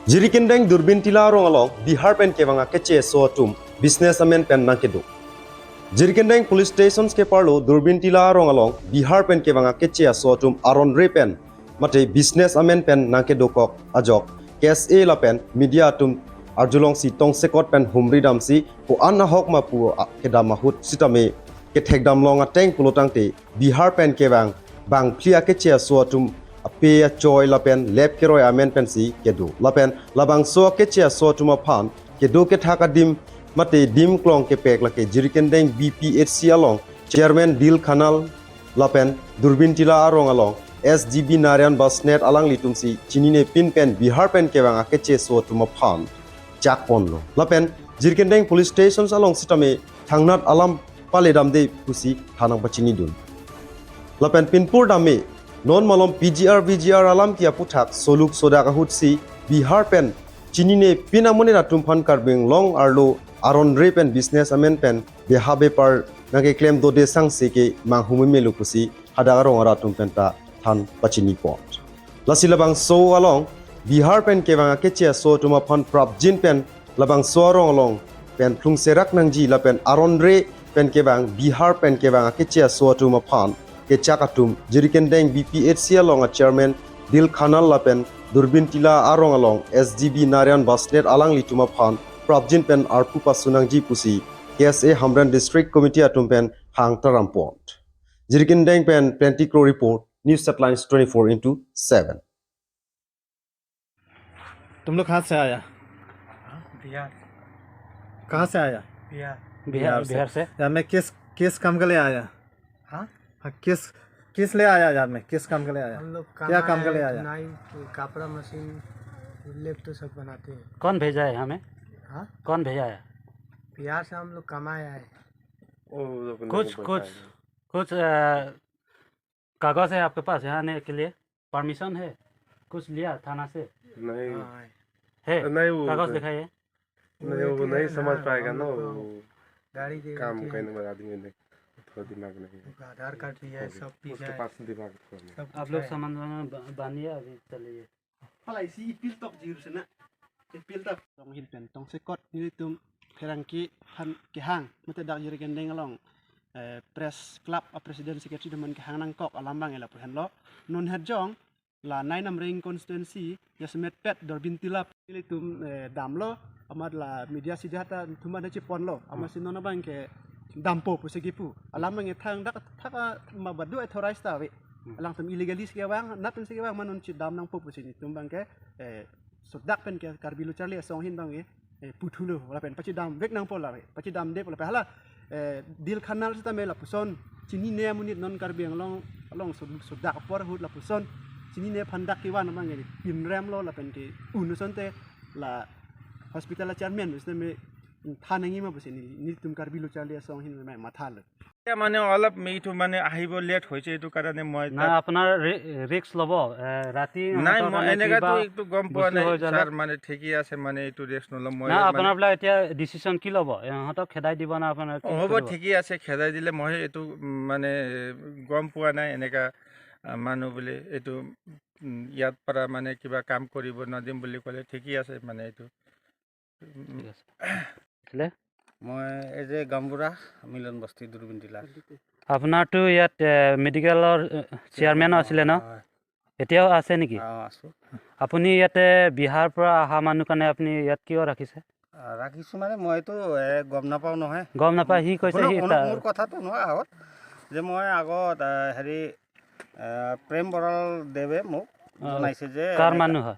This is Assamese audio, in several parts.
Jirikindeng durbin tila rong along Bihar pen ke wanga kece so tum businessman pen nang kedu. Jirikindeng police stations ke parlo durbin tila rong along Bihar pen ke wanga kece so tum aron re pen mate businessman pen nang kedu kok ajok kes e la pen media tum arjulong si tong sekot pen humri dam si ko anna hok ma pu kedam mahut sitame ke thekdam long ateng pulotang te Bihar pen ke wang bang plia kece so tum ape choy lapen lep keroi amen pensi kedu lapen labang so keche so tuma phan kedu ke thaka dim mate dim klong ke pek lake jirikendeng BPHC along chairman dil khanal lapen durbin tila arong along SGB Narayan Basnet alang litumsi chinine pin pen Bihar pen ke wanga keche so tuma phan chak ponlo lapen jirikendeng police stations along sitame thangnat alam pale damde pusi thanang bachini dun lapen pinpur dame non malom VGR alam kia puthak soluk soda kahut si Bihar pen chinine pinamone ratum phan karbing long arlo aron re pen business amen pen behabe par nage claim do de sang se ke manghumi melu kusi hadagaro ratum pen ta than pachini pot lasilabang so along Bihar pen ke wanga keche so tuma phan prap jin pen labang so rong along pen plung serak nangji la pen aron re pen ke bang Bihar pen ke wanga keche so tuma phan ke chakatum jirikendeng BPHC along a chairman dil khanal lapen durbin tila arong along SGB Narayan Basnet alang lituma phan prabjin pen arpu pasunangji pusi KSA Hamran District Committee atum pen hang taram pont jirikendeng pen 20 crore report news headlines 24/7 तुम लोग कहाँ से आया? बिहार कहाँ से आया? बिहार से यार मैं किस काम के लिए आया? हाँ किस ले आया यार मैं किस काम के लिए आया? हम लोग क्या काम के लिए आया? नाई कपड़ा मशीन लेप तो सब बनाते हैं। कौन भेजा है हमें? हाँ कौन भेजा है? बिहार से हम लोग कमाए आए। कुछ कागज है आपके पास यहाँ आने के लिए? परमिशन है? कुछ लिया थाना से? नहीं हाँ, है? नहीं वो कागज दिखाइए। नहीं वो नहीं समझ पाएगा ना वो गाड़ी दे काम देते हैं। करने वाला आदमी नहीं थोड़ा दिमाग नहीं है आधार कार्ड भी है, सब चीज़ उसके है, पास दिमाग थोड़ा नहीं। सब आप कुछ लोग है। सामान बांधिए अभी चलिए। Falai si ipil tok jirusena. Ipil tok tong hilpen tong sekot ni tum kerangki han ke hang mate dak jirikendeng along press club a president secretary deman ke hang nang kok alambang ela puhan lo non hadjong la nai nam ring constituency yasmet pet dorbin tilap ili tum damlo amad la media sijata tuma da chipon lo amasin nona bang ke dampo pusegipu alambang e thang dak thaka mabadu authorized ta we alang tum illegalis ke bang natun se bang manon chi dam nang popu sini tum bang ke sodak pen ke karbilu charlie song hin bang e puthulu la pen pachi dam vek nang pola pachi dam de pola hala dil khanal sta me la puson chini ne munit non karbiang long sodak por hut la puson chini ne phandak ki wan bang e pin ram lo la pen ke unuson te la hospital la chairman usne me thanangi ma pusini ni tum karbilu charlie song hin me matha le মানে অলপ এইটো মানে আহিব লেট হৈছে এইটো কাৰণে মই না আপোনাৰ ৰিস্ক ল'ব ৰাতি নাই মই এনেকাটো একটু গম পোৱা নাই স্যাৰ মানে ঠিকই আছে মানে এইটো ৰিস্ক নলম মই না আপোনাৰ বিলাক এতিয়া ডিসিশন কি ল'ব ইহঁতক খেদাই দিব না আপোনাৰ হ'ব ঠিকই আছে খেদাই দিলে মই এইটো মানে গম পোৱা নাই এনেকা মানুহ বুলি এইটো ইয়াত পৰা মানে কিবা কাম কৰিব নদিম বুলি ক'লে ঠিকই আছে মানে এইটো মই এই যে গামবুঢ়া মিলন বস্তি দুৰ্বিন জিলা আপোনাৰতো ইয়াত মেডিকেলৰ চেয়াৰমেন আছিলে ন এতিয়াও আছে নেকি আছো আপুনি ইয়াতে বিহাৰ পৰা অহা মানুহ কাৰণে আপুনি ইয়াত কিয় ৰাখিছে ৰাখিছো মানে মইতো গম নাপাওঁ নহয় গম নাপায় সি কৈছে সি মোৰ কথাটো নহয় আগত যে মই আগত হেৰি প্ৰেম বৰাল দেৱে মোক জনাইছে যে কাৰ মানুহ হয়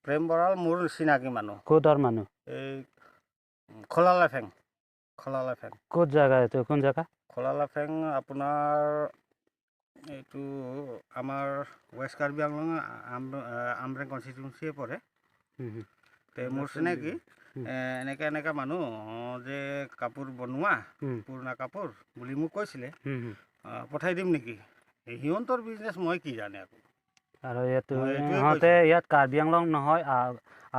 প্ৰেম বৰাল মোৰ চিনাকি মানুহ ক'ৰ মানুহ এই খলালাফেং ক'ত জাগা এইটো কোন জাগা খলালাফেং আপোনাৰ এইটো আমাৰ ৱেষ্ট কাৰ্বি আংলং আমৰেং কনষ্টিটিউঞ্চিয়ে পৰে তে মোৰ চিনাকি এনেকা মানুহ যে কাপোৰ বনোৱা পুৰণা কাপোৰ বুলি মোক কৈছিলে পঠাই দিম নেকি সিহঁতৰ বিজনেছ মই কি জানে আকৌ আৰু ইহঁতে ইয়াত কাৰ্বি আংলং নহয়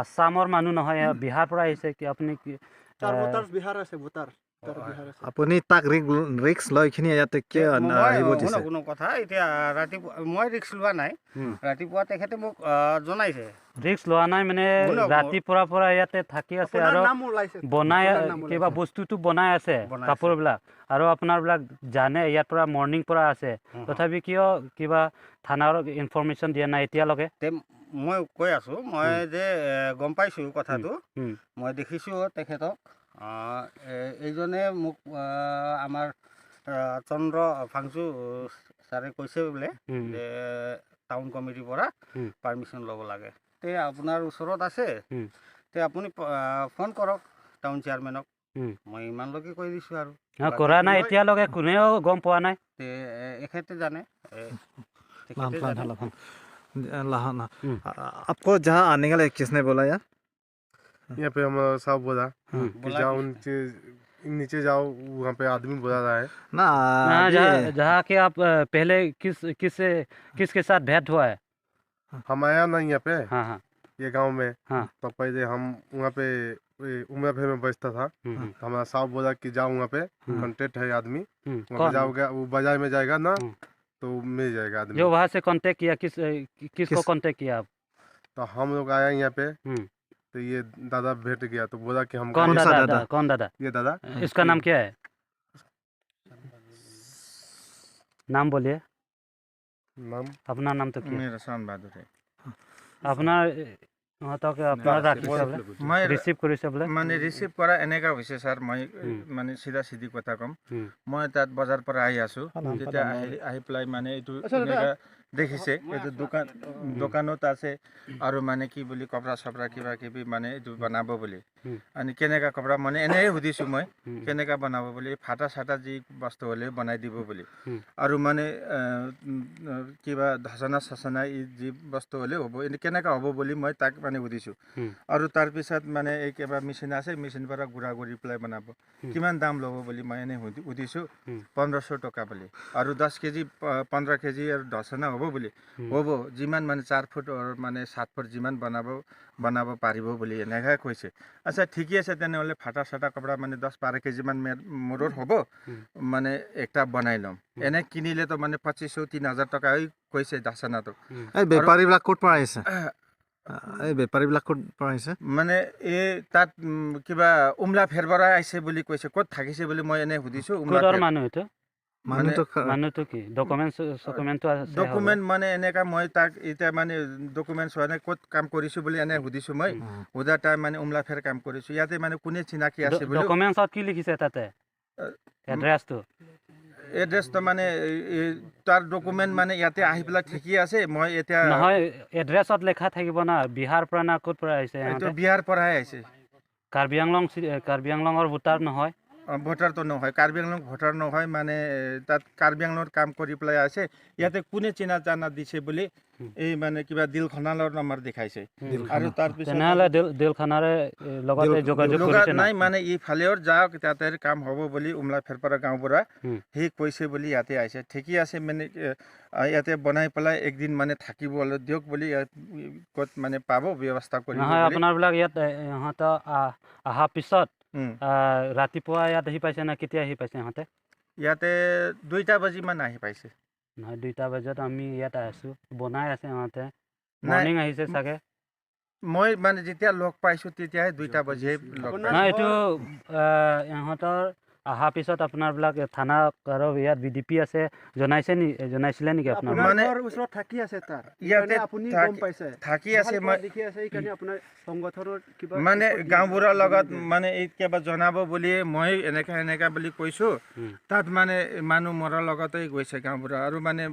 আসামৰ মানুহ নহয় বিহাৰ পৰা আহিছে কি আপুনি কি চাৰ ভোটাৰ বিহাৰ আছে ভোটাৰ উত্তৰ বিহাৰ আছে আপুনি তাক ৰিক্স লৈ খিনি ইয়াতে কিয় আহিব দিছে কোনো কথা এতিয়া ৰাতিপুৱা মই ৰিক্স লোৱা নাই ৰাতিপুৱা তেখেতে মোক জনাইছে ৰিক্স লোৱা নাই মানে ৰাতিপুৱাৰ পৰা ইয়াতে থাকি আছে আপোনাৰ আৰু নাম ওলাইছে বনাই আপোনাৰ নাম কিবা বস্তুটো বনাই আছে কাপোৰবিলাক আৰু আপোনাৰবিলাক জানে ইয়াৰ পৰা মৰ্ণিং পৰা আছে তথাপি কিয় কিবা থানাৰ ইনফৰমেশ্যন দিয়া নাই এতিয়ালৈকে তে মই কৈ আছোঁ মই যে গম পাইছোঁ কথাটো মই দেখিছোঁ তেখেতক এইজনে মোক আমাৰ চন্দ্ৰ ফাংচু ছাৰে কৈছে বোলে যে টাউন কমিটিৰ পৰা পাৰ্মিশ্যন ল'ব লাগে তে আপোনাৰ ওচৰত আছে তে আপুনি ফোন কৰক টাউন চেয়াৰমেনক মই ইমানলৈকে কৈ দিছোঁ আৰু কৰা নাই এতিয়ালৈকে কোনেও গম পোৱা নাই তে এখেতে জানে आपको जहाँ आने का लिए किसने बोला यार यहाँ पे हम साहब बोला कि जाओ नीचे जाओ वहाँ पे आदमी बोला रहा है ना जहाँ के आप पहले किसके साथ भेंट हुआ है हम आया ना यहाँ पे हाँ हाँ ये गांव में हाँ। तो पहले हम वहाँ पे उमरा भे में बचता था तो हमारा साहब बोला कि जाओ वहाँ पे कांटेक्ट है आदमी वहाँ पे जाओगे वो बाजार में जाएगा ना तो मिल जाएगा आदमी जो वहाँ से कांटेक्ट किया किसको कांटेक्ट किया आप तो हम लोग आया यहाँ पे तो ये दादा भेट गया तो बोला कि हम कौन दादा कौन दादा ये दादा इसका नाम क्या है नाम बोलिए नाम अपना नाम तो क्या मेरो सन बहादुर है अपना আপোনাৰ ৰাখিছে বোলে মই ৰিচিভ কৰিছে বোলে মানে ৰিচিভ কৰা এনেকা হৈছে ছাৰ মই মানে চিধা চিধি কথা ক'ম মই তাত বজাৰ পৰা আহি আছোঁ তেতিয়া আহি পেলাই মানে এইটো এনেকা দেখিছে এইটো দোকানত আছে আৰু মানে কি বুলি কপৰা চপৰা কিবা কিবি মানে এইটো বনাব বুলি আৰু কেনেকা কপৰা মানে এনেই সুধিছোঁ মই কেনেকা বনাব বুলি ফাটা চাটা যি বস্তু হ'লে বনাই দিব বুলি আৰু মানে কিবা ধাচনা চাচনা যি বস্তু হ'লে হ'ব এনে কেনেকা হ'ব বুলি মই তাক মানে সুধিছোঁ আৰু তাৰপিছত মানে এই কিবা মেচিন আছে মেচিন পৰা গুড়া কৰি পেলাই বনাব কিমান দাম ল'ব বুলি মই এনেই সুধিছোঁ 1500 টকা বুলি আৰু 10 কেজি 15 কেজি আৰু ধাচনা হ'ব বুলি হ'ব যিমান মানে 4 ফুট মানে 7 ফুট যিমান বনাব পাৰিব বুলি এনেকৈ কৈছে আচ্ছা ঠিকেই আছে তেনেহ'লে ফাটা চাটা কপৰা মানে 10-12 কেজিমান মূৰৰ হ'ব মানে একটা বনাই ল'ম এনে কিনিলেতো মানে 2500-3000 টকা কৈছে ধাচনাটো এই বেপাৰীবিলাক ক'ত পৰা আহিছে এই বেপাৰীবিলাক ক'ত পৰা আহিছে মানে এই তাত কিবা উমলা ফেৰবৰা আহিছে বুলি কৈছে ক'ত থাকিছে বুলি মই এনে সুধিছোঁ মানুহটো কি ডকুমেণ্ট মানে এনেকা মই তাক এতিয়া মানে ডকুমেণ্টছ হোৱা নাই ক'ত কাম কৰিছোঁ বুলি এনে সুধিছোঁ মই সোধা তাই মানে উমলা ফেৰ কাম কৰিছোঁ ইয়াতে মানে কোনে চিনাকি আছে বুলি ডকুমেণ্টছত কি লিখিছে তাতে এড্ৰেছটো মানে তাৰ ডকুমেণ্ট মানে ইয়াতে আহি পেলাই ঠিকি আছে মই এতিয়া নহয় এড্ৰেছত লেখা থাকিব না বিহাৰ পৰা না ক'ত পৰা আহিছে এইটো বিহাৰ পৰাই আহিছে কাৰ্বি আংলঙৰ ভোটাৰ নহয় ভোটাৰটো নহয় কাৰ্বি আংলং ভোটাৰ নহয় মানে তাত কাৰ্বি আংলঙত কাম কৰি পেলাই আছে ইয়াতে কোনে চিনা জানা দিছে বুলি এই মানে কিবা দিল খানালৰ নাম্বাৰ দেখাইছে আৰু তাৰপিছত তেনেহ'লে দিল খানাৰে লগতে যোগাযোগ কৰিছে নাই মানে ইফালেও যাওক তাতে কাম হ'ব বুলি উমলা ফেৰপৰা গাঁও পৰা সি কৈছে বুলি ইয়াতে আহিছে ঠিকেই আছে মানে ইয়াতে বনাই পেলাই একদিন মানে থাকিব দিয়ক বুলি ক'ত মানে পাব ব্যৱস্থা কৰিব নহয় আপোনাৰবিলাক ইয়াত ইহঁতৰ অহাৰ পিছত ৰাতিপুৱা ইয়াত আহি পাইছে না কেতিয়া আহি পাইছে ইহঁতে ইয়াতে 2টা বাজিমান আহি পাইছে নহয় 2টা বজাত আমি ইয়াত আছোঁ বনাই আছে ইহঁতে মৰ্ণিং আহিছে চাগে মই মানে যেতিয়া লগ পাইছোঁ তেতিয়াহে 2টা বাজিয়ে লগ নাই এইটো ইহঁতৰ অহাৰ পিছত আপোনাৰবিলাক থানা আৰু ইয়াত BDP আছে জনাইছিলে নেকি আপোনাৰ মানে ওচৰত থাকি আছে তাৰ ইয়াতে আপুনি গম পাইছে থাকি আছে মই দেখি আছে এইকাৰণে আপোনাৰ সংগঠনৰ কিবা মানে গাঁওবোৰৰ লগত মানে এই কিবা জনাব বুলি মই এনেকা বুলি কৈছোঁ তাত মানে মানুহ মৰাৰ লগতেই গৈছে গাঁওবোৰৰ আৰু মানে